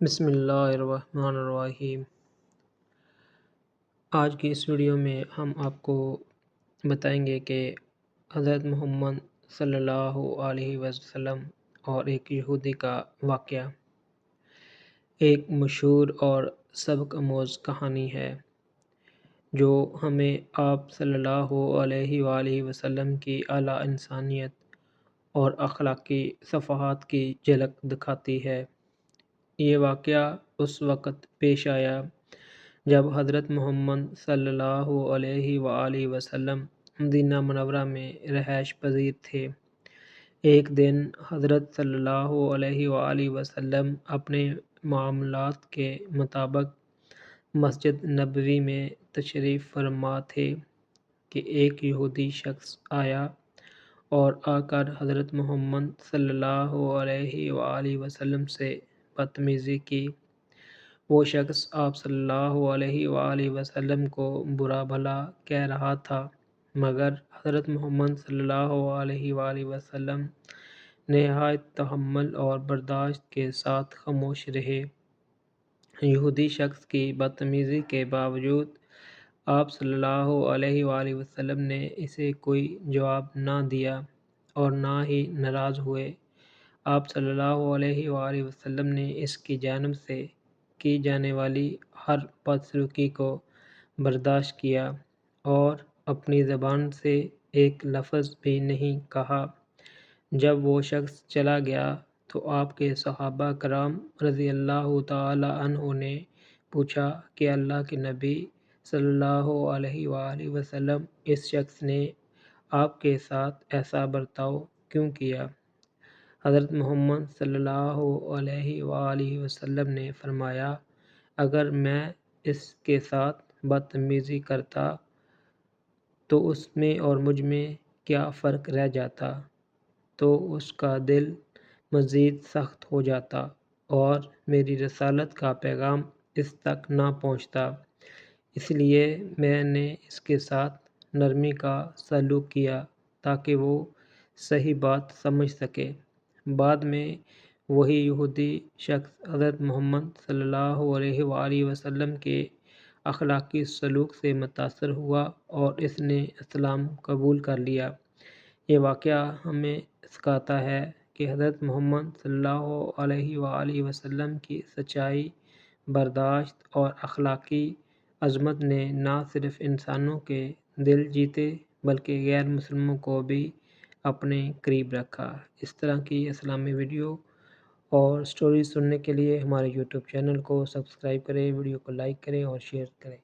بسم اللہ الرحمن الرحیم۔ آج کی اس ویڈیو میں ہم آپ کو بتائیں گے کہ حضرت محمد صلی اللہ علیہ وسلم اور ایک یہودی کا واقعہ ایک مشہور اور سبق آموز کہانی ہے جو ہمیں آپ صلی اللہ علیہ وآلہ وسلم کی اعلیٰ انسانیت اور اخلاقی صفحات کی جھلک دکھاتی ہے۔ یہ واقعہ اس وقت پیش آیا جب حضرت محمد صلی اللہ علیہ وآلہ وسلم مدینہ منورہ میں رہائش پذیر تھے۔ ایک دن حضرت صلی اللہ علیہ وآلہ وسلم اپنے معمولات کے مطابق مسجد نبوی میں تشریف فرما تھے کہ ایک یہودی شخص آیا اور آ کر حضرت محمد صلی اللہ علیہ وآلہ وسلم سے بدتمیزی کی۔ وہ شخص آپ صلی اللہ علیہ وآلہ وسلم کو برا بھلا کہہ رہا تھا، مگر حضرت محمد صلی اللہ علیہ وآلہ وسلم نہایت تحمل اور برداشت کے ساتھ خاموش رہے۔ یہودی شخص کی بدتمیزی کے باوجود آپ صلی اللہ علیہ وآلہ وسلم نے اسے کوئی جواب نہ دیا اور نہ ہی ناراض ہوئے۔ آپ صلی اللہ علیہ وآلہ وسلم نے اس کی جانب سے کی جانے والی ہر بدسلوکی کو برداشت کیا اور اپنی زبان سے ایک لفظ بھی نہیں کہا۔ جب وہ شخص چلا گیا تو آپ کے صحابہ کرام رضی اللہ تعالی عنہ نے پوچھا کہ اللہ کے نبی صلی اللہ علیہ وآلہ وسلم، اس شخص نے آپ کے ساتھ ایسا برتاؤ کیوں کیا؟ حضرت محمد صلی اللہ علیہ وآلہ وسلم نے فرمایا، اگر میں اس کے ساتھ بدتمیزی کرتا تو اس میں اور مجھ میں کیا فرق رہ جاتا؟ تو اس کا دل مزید سخت ہو جاتا اور میری رسالت کا پیغام اس تک نہ پہنچتا۔ اس لیے میں نے اس کے ساتھ نرمی کا سلوک کیا تاکہ وہ صحیح بات سمجھ سکے۔ بعد میں وہی یہودی شخص حضرت محمد صلی اللہ علیہ وآلہ وسلم کے اخلاقی سلوک سے متاثر ہوا اور اس نے اسلام قبول کر لیا۔ یہ واقعہ ہمیں سکھاتا ہے کہ حضرت محمد صلی اللہ علیہ وآلہ وسلم کی سچائی، برداشت اور اخلاقی عظمت نے نہ صرف انسانوں کے دل جیتے بلکہ غیر مسلموں کو بھی اپنے قریب رکھا۔ اس طرح کی اسلامی ویڈیو اور سٹوریز سننے کے لیے ہمارے یوٹیوب چینل کو سبسکرائب کریں، ویڈیو کو لائک کریں اور شیئر کریں۔